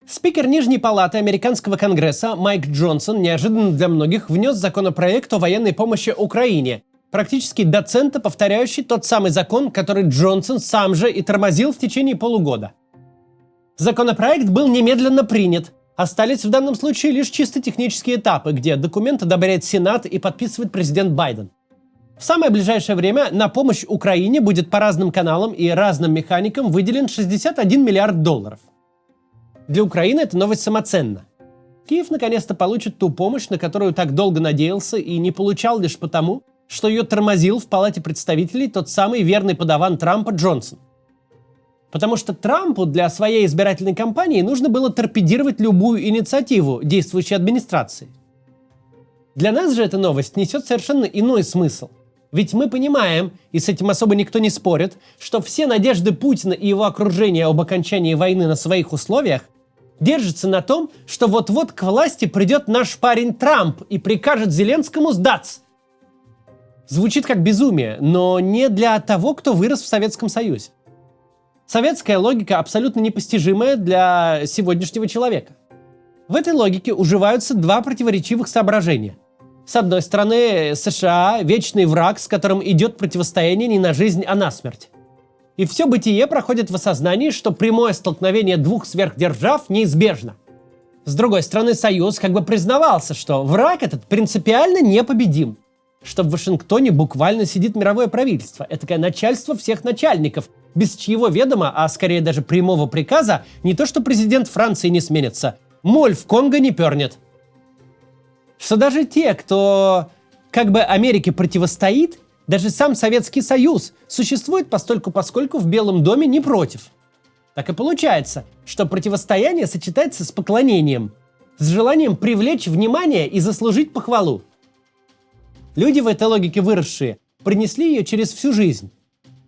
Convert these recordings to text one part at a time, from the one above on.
Спикер Нижней палаты американского конгресса Майк Джонсон неожиданно для многих внес законопроект о военной помощи Украине, практически до цента повторяющий тот самый закон, который Джонсон сам же и тормозил в течение полугода. Законопроект был немедленно принят. Остались в данном случае лишь чисто технические этапы, где документ одобряет Сенат и подписывает президент Байден. В самое ближайшее время на помощь Украине будет по разным каналам и разным механикам выделен $61 миллиард. Для Украины эта новость самоценна. Киев наконец-то получит ту помощь, на которую так долго надеялся и не получал лишь потому, что ее тормозил в Палате представителей тот самый верный подаван Трампа Джонсон. Потому что Трампу для своей избирательной кампании нужно было торпедировать любую инициативу действующей администрации. Для нас же эта новость несет совершенно иной смысл. Ведь мы понимаем, и с этим особо никто не спорит, что все надежды Путина и его окружения об окончании войны на своих условиях держатся на том, что вот-вот к власти придет наш парень Трамп и прикажет Зеленскому сдаться. Звучит как безумие, но не для того, кто вырос в Советском Союзе. Советская логика абсолютно непостижимая для сегодняшнего человека. В этой логике уживаются два противоречивых соображения. С одной стороны, США – вечный враг, с которым идет противостояние не на жизнь, а на смерть. И все бытие проходит в осознании, что прямое столкновение двух сверхдержав неизбежно. С другой стороны, Союз как бы признавался, что враг этот принципиально непобедим. Что в Вашингтоне буквально сидит мировое правительство. Этакое начальство всех начальников, без чьего ведома, а скорее даже прямого приказа, не то что президент Франции не сменится, моль в Конго не пернет. Что даже те, кто как бы Америке противостоит, даже сам Советский Союз существует постольку-поскольку в Белом доме не против. Так и получается, что противостояние сочетается с поклонением, с желанием привлечь внимание и заслужить похвалу. Люди в этой логике выросшие принесли ее через всю жизнь.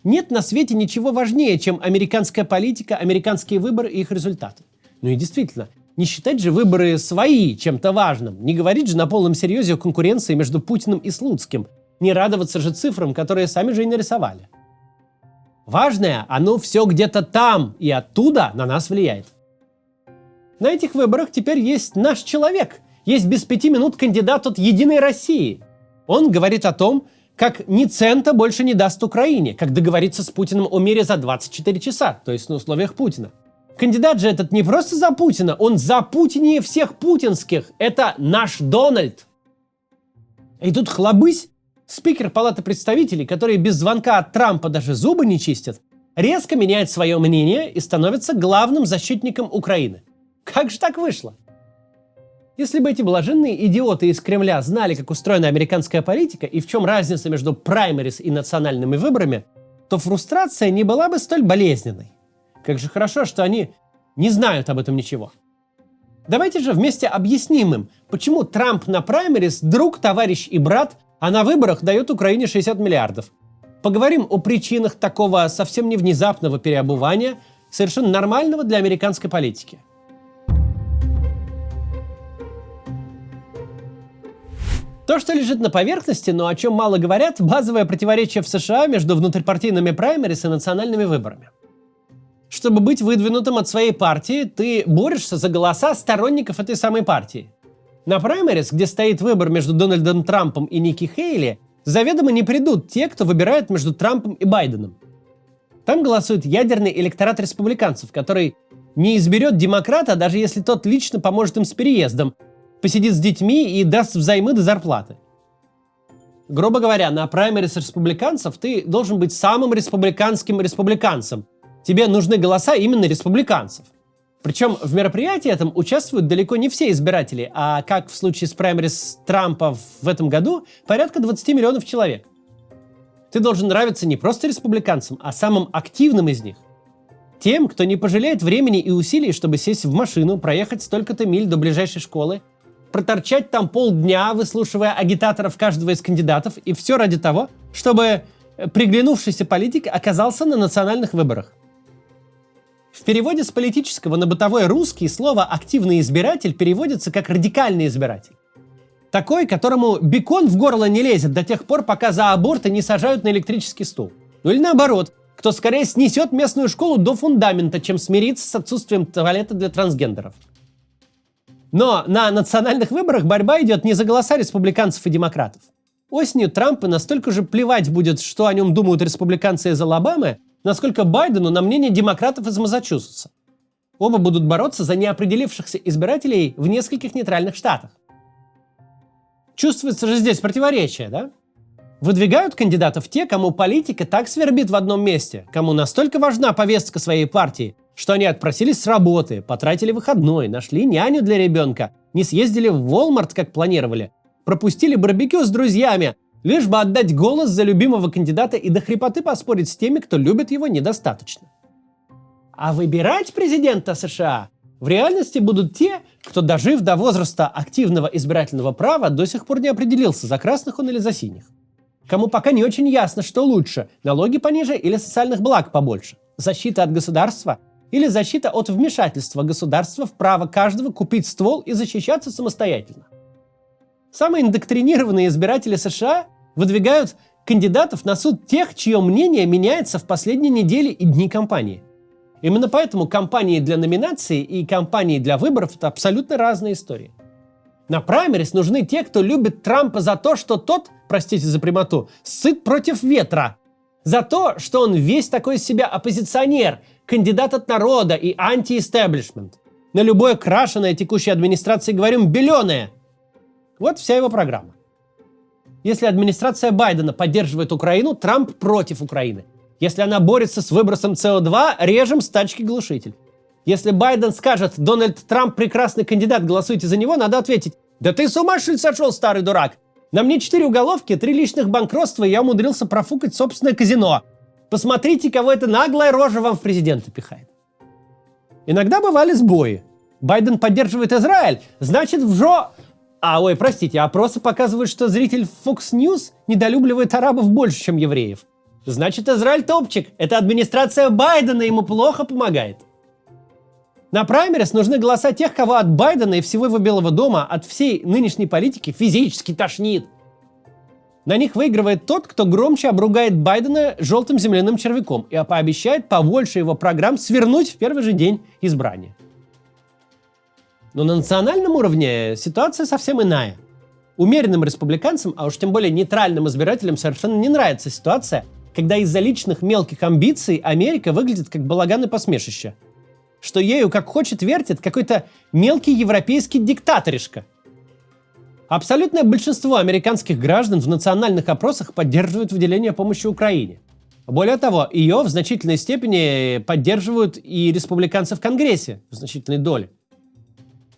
Нет на свете ничего важнее, чем американская политика, американские выборы и их результаты. Ну и действительно, не считать же выборы свои чем-то важным, не говорить же на полном серьезе о конкуренции между Путиным и Слуцким, не радоваться же цифрам, которые сами же и нарисовали. Важное, оно все где-то там, и оттуда на нас влияет. На этих выборах теперь есть наш человек, есть без 5 минут кандидат от «Единой России». Он говорит о том, как ни цента больше не даст Украине, как договориться с Путиным о мире за 24 часа, то есть на условиях Путина. Кандидат же этот не просто за Путина, он за Путинее всех путинских. Это наш Дональд. И тут хлобысь, спикер Палаты представителей, который без звонка от Трампа даже зубы не чистит, резко меняет свое мнение и становится главным защитником Украины. Как же так вышло? Если бы эти блаженные идиоты из Кремля знали, как устроена американская политика и в чем разница между праймерис и национальными выборами, то фрустрация не была бы столь болезненной. Как же хорошо, что они не знают об этом ничего. Давайте же вместе объясним им, почему Трамп на праймерис друг, товарищ и брат, а на выборах дает Украине 60 миллиардов. Поговорим о причинах такого совсем не внезапного переобувания, совершенно нормального для американской политики. То, что лежит на поверхности, но о чем мало говорят, базовое противоречие в США между внутрипартийными праймерис и национальными выборами. Чтобы быть выдвинутым от своей партии, ты борешься за голоса сторонников этой самой партии. На праймерис, где стоит выбор между Дональдом Трампом и Никки Хейли, заведомо не придут те, кто выбирает между Трампом и Байденом. Там голосует ядерный электорат республиканцев, который не изберет демократа, даже если тот лично поможет им с переездом, посидит с детьми и даст взаймы до зарплаты. Грубо говоря, на праймерис республиканцев ты должен быть самым республиканским республиканцем. Тебе нужны голоса именно республиканцев. Причем в мероприятии этом участвуют далеко не все избиратели, а, как в случае с праймерис Трампа в этом году, порядка 20 миллионов человек. Ты должен нравиться не просто республиканцам, а самым активным из них. Тем, кто не пожалеет времени и усилий, чтобы сесть в машину, проехать столько-то миль до ближайшей школы, проторчать там полдня, выслушивая агитаторов каждого из кандидатов, и все ради того, чтобы приглянувшийся политик оказался на национальных выборах. В переводе с политического на бытовой русский слово «активный избиратель» переводится как «радикальный избиратель». Такой, которому бекон в горло не лезет до тех пор, пока за аборты не сажают на электрический стул. Ну или наоборот, кто скорее снесет местную школу до фундамента, чем смирится с отсутствием туалета для трансгендеров. Но на национальных выборах борьба идет не за голоса республиканцев и демократов. Осенью Трампу настолько же плевать будет, что о нем думают республиканцы из Алабамы, насколько Байдену на мнение демократов из Массачусетса. Оба будут бороться за неопределившихся избирателей в нескольких нейтральных штатах. Чувствуется же здесь противоречие, да? Выдвигают кандидатов те, кому политика так свербит в одном месте, кому настолько важна повестка своей партии, что они отпросились с работы, потратили выходной, нашли няню для ребенка, не съездили в Walmart, как планировали, пропустили барбекю с друзьями, лишь бы отдать голос за любимого кандидата и до хрипоты поспорить с теми, кто любит его недостаточно. А выбирать президента США в реальности будут те, кто, дожив до возраста активного избирательного права, до сих пор не определился, за красных он или за синих. Кому пока не очень ясно, что лучше – налоги пониже или социальных благ побольше, защита от государства или защита от вмешательства государства в право каждого купить ствол и защищаться самостоятельно. Самые индоктринированные избиратели США выдвигают кандидатов на суд тех, чье мнение меняется в последние недели и дни кампании. Именно поэтому кампании для номинаций и кампании для выборов – это абсолютно разные истории. На праймерис нужны те, кто любит Трампа за то, что тот, простите за прямоту, сыт против ветра. За то, что он весь такой из себя оппозиционер, кандидат от народа и анти-истеблишмент. На любое крашеное текущей администрации говорим «беленое». Вот вся его программа. Если администрация Байдена поддерживает Украину, Трамп против Украины. Если она борется с выбросом СО2, режем с тачки глушитель. Если Байден скажет «Дональд Трамп прекрасный кандидат, голосуйте за него», надо ответить «Да ты с ума, что ли, сошел, старый дурак? На мне 4 уголовки, 3 личных банкротства, и я умудрился профукать собственное казино. Посмотрите, кого эта наглая рожа вам в президенты пихает». Иногда бывали сбои. Байден поддерживает Израиль, значит опросы показывают, что зритель Fox News недолюбливает арабов больше, чем евреев. Значит, Израиль топчик. Это администрация Байдена ему плохо помогает. На праймерис нужны голоса тех, кого от Байдена и всего его Белого дома, от всей нынешней политики физически тошнит. На них выигрывает тот, кто громче обругает Байдена желтым земляным червяком и пообещает побольше его программ свернуть в первый же день избрания. Но на национальном уровне ситуация совсем иная. Умеренным республиканцам, а уж тем более нейтральным избирателям, совершенно не нравится ситуация, когда из-за личных мелких амбиций Америка выглядит как балаган и посмешище. Что ею как хочет вертит какой-то мелкий европейский диктаторишка. Абсолютное большинство американских граждан в национальных опросах поддерживают выделение помощи Украине. Более того, ее в значительной степени поддерживают и республиканцы в Конгрессе в значительной доле.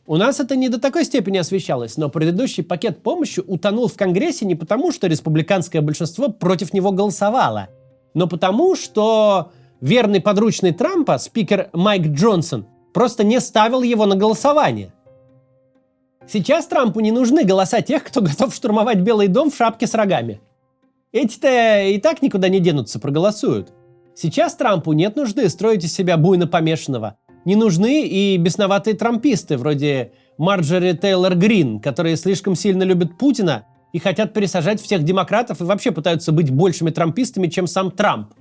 У нас это не до такой степени освещалось, но предыдущий пакет помощи утонул в Конгрессе не потому, что республиканское большинство против него голосовало, но потому, что верный подручный Трампа, спикер Майк Джонсон, просто не ставил его на голосование. Сейчас Трампу не нужны голоса тех, кто готов штурмовать Белый дом в шапке с рогами. Эти-то и так никуда не денутся, проголосуют. Сейчас Трампу нет нужды строить из себя буйно помешанного. Не нужны и бесноватые трамписты, вроде Марджори Тейлор Грин, которые слишком сильно любят Путина и хотят пересажать всех демократов и вообще пытаются быть большими трампистами, чем сам Трамп.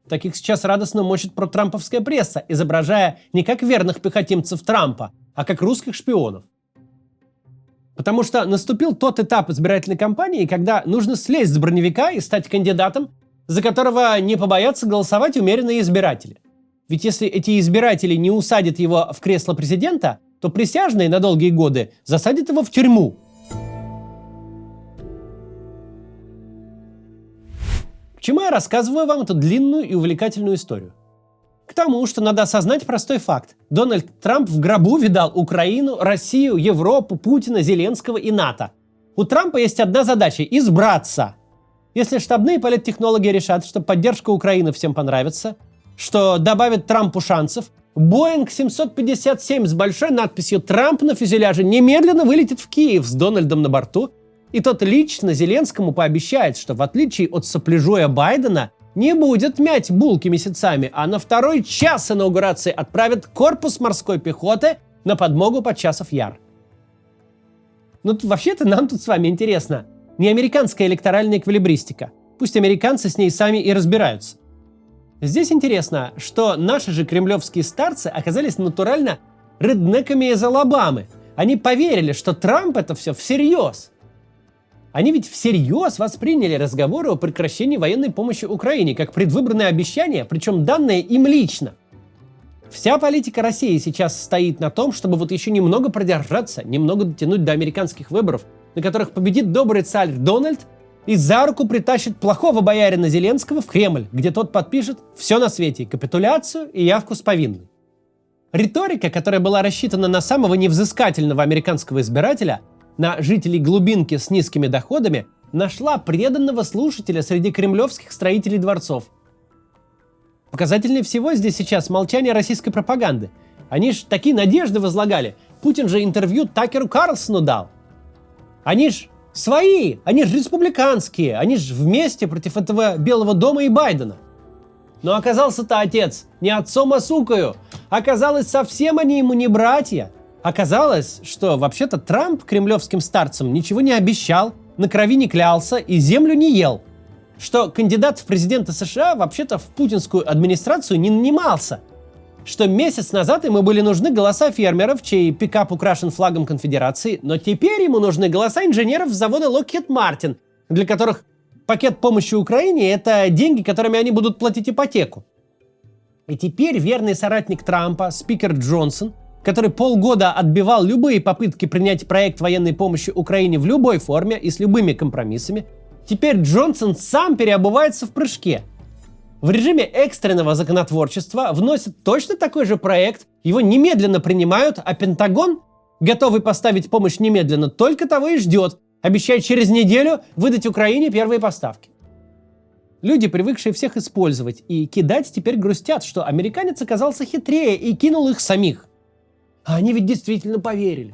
Таких сейчас радостно мочит протрамповская пресса, изображая не как верных пехотинцев Трампа, а как русских шпионов. Потому что наступил тот этап избирательной кампании, когда нужно слезть с броневика и стать кандидатом, за которого не побоятся голосовать умеренные избиратели. Ведь если эти избиратели не усадят его в кресло президента, то присяжные на долгие годы засадят его в тюрьму. К чему я рассказываю вам эту длинную и увлекательную историю? К тому, что надо осознать простой факт. Дональд Трамп в гробу видал Украину, Россию, Европу, Путина, Зеленского и НАТО. У Трампа есть одна задача – избраться. Если штабные политтехнологи решат, что поддержка Украины всем понравится, что добавит Трампу шансов, Боинг 757 с большой надписью «Трамп» на фюзеляже немедленно вылетит в Киев с Дональдом на борту, и тот лично Зеленскому пообещает, что в отличие от сопляжуя Байдена, не будет мять булки месяцами, а на второй час инаугурации отправит корпус морской пехоты на подмогу под Часов Яр. Ну, вообще-то нам тут с вами интересно не американская электоральная эквилибристика. Пусть американцы с ней сами и разбираются. Здесь интересно, что наши же кремлевские старцы оказались натурально реднеками из Алабамы. Они поверили, что Трамп это все всерьез. Они ведь всерьез восприняли разговоры о прекращении военной помощи Украине как предвыборное обещание, причем данное им лично. Вся политика России сейчас стоит на том, чтобы вот еще немного продержаться, немного дотянуть до американских выборов, на которых победит добрый царь Дональд и за руку притащит плохого боярина Зеленского в Кремль, где тот подпишет все на свете, капитуляцию и явку с повинной. Риторика, которая была рассчитана на самого невзыскательного американского избирателя, на жителей глубинки с низкими доходами, нашла преданного слушателя среди кремлевских строителей дворцов. Показательнее всего здесь сейчас молчание российской пропаганды. Они ж такие надежды возлагали. Путин же интервью Такеру Карлсону дал. Они ж свои, они ж республиканские, они ж вместе против этого Белого дома и Байдена. Но оказался-то отец не отцом, а сукою. Оказалось, совсем они ему не братья. Оказалось, что вообще-то Трамп кремлевским старцам ничего не обещал, на крови не клялся и землю не ел. Что кандидат в президенты США вообще-то в путинскую администрацию не нанимался. Что месяц назад ему были нужны голоса фермеров, чей пикап украшен флагом конфедерации, но теперь ему нужны голоса инженеров завода Lockheed Martin, для которых пакет помощи Украине – это деньги, которыми они будут платить ипотеку. И теперь верный соратник Трампа, спикер Джонсон, который полгода отбивал любые попытки принять проект военной помощи Украине в любой форме и с любыми компромиссами, теперь Джонсон сам переобувается в прыжке. В режиме экстренного законотворчества вносят точно такой же проект, его немедленно принимают, а Пентагон, готовый поставить помощь немедленно, только того и ждет, обещает через неделю выдать Украине первые поставки. Люди, привыкшие всех использовать и кидать, теперь грустят, что американец оказался хитрее и кинул их самих. А они ведь действительно поверили.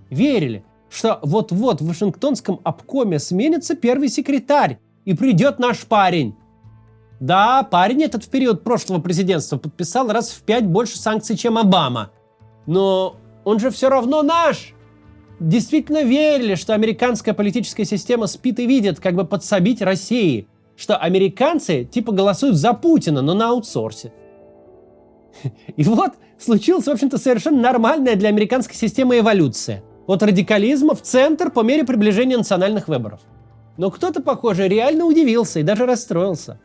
Верили, что вот-вот в Вашингтонском обкоме сменится первый секретарь и придет наш парень. Да, парень этот в период прошлого президентства подписал раз в 5 больше санкций, чем Обама. Но он же все равно наш. Действительно верили, что американская политическая система спит и видит, как бы подсобить России. Что американцы типа голосуют за Путина, но на аутсорсе. И вот случилась, в общем-то, совершенно нормальная для американской системы эволюция. От радикализма в центр по мере приближения национальных выборов. Но кто-то, похоже, реально удивился и даже расстроился.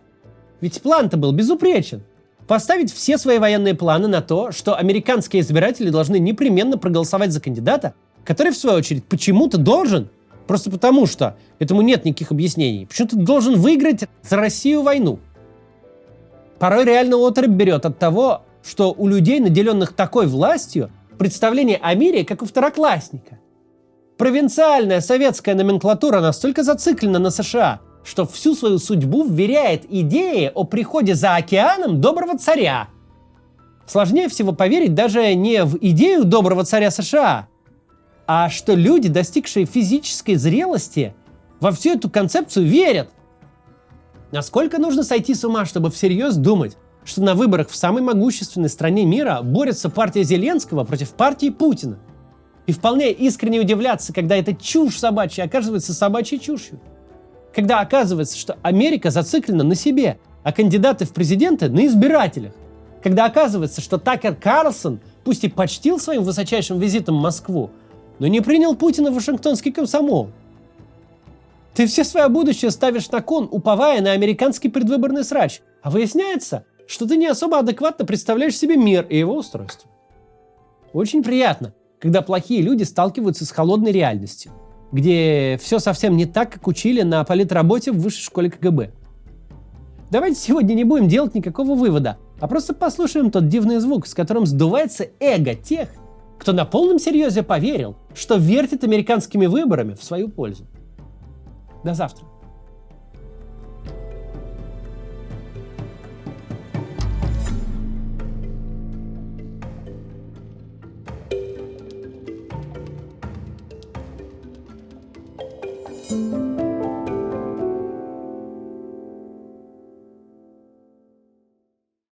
Ведь план-то был безупречен. Поставить все свои военные планы на то, что американские избиратели должны непременно проголосовать за кандидата, который, в свою очередь, почему-то должен, просто потому что этому нет никаких объяснений, почему-то должен выиграть за Россию войну. Порой реально отрыв берет от того, что у людей, наделенных такой властью, представление о мире как у второклассника. Провинциальная советская номенклатура настолько зациклена на США, что всю свою судьбу вверяет идее о приходе за океаном доброго царя. Сложнее всего поверить даже не в идею доброго царя США, а что люди, достигшие физической зрелости, во всю эту концепцию верят. Насколько нужно сойти с ума, чтобы всерьез думать, что на выборах в самой могущественной стране мира борется партия Зеленского против партии Путина. И вполне искренне удивляться, когда эта чушь собачья оказывается собачьей чушью. Когда оказывается, что Америка зациклена на себе, а кандидаты в президенты на избирателях. Когда оказывается, что Такер Карлсон, пусть и почтил своим высочайшим визитом Москву, но не принял Путина в Вашингтонский комсомол. Ты все свое будущее ставишь на кон, уповая на американский предвыборный срач. А выясняется, что ты не особо адекватно представляешь себе мир и его устройство. Очень приятно, когда плохие люди сталкиваются с холодной реальностью, где все совсем не так, как учили на политработе в высшей школе КГБ. Давайте сегодня не будем делать никакого вывода, а просто послушаем тот дивный звук, с которым сдувается эго тех, кто на полном серьезе поверил, что вертит американскими выборами в свою пользу. До завтра. Thank you.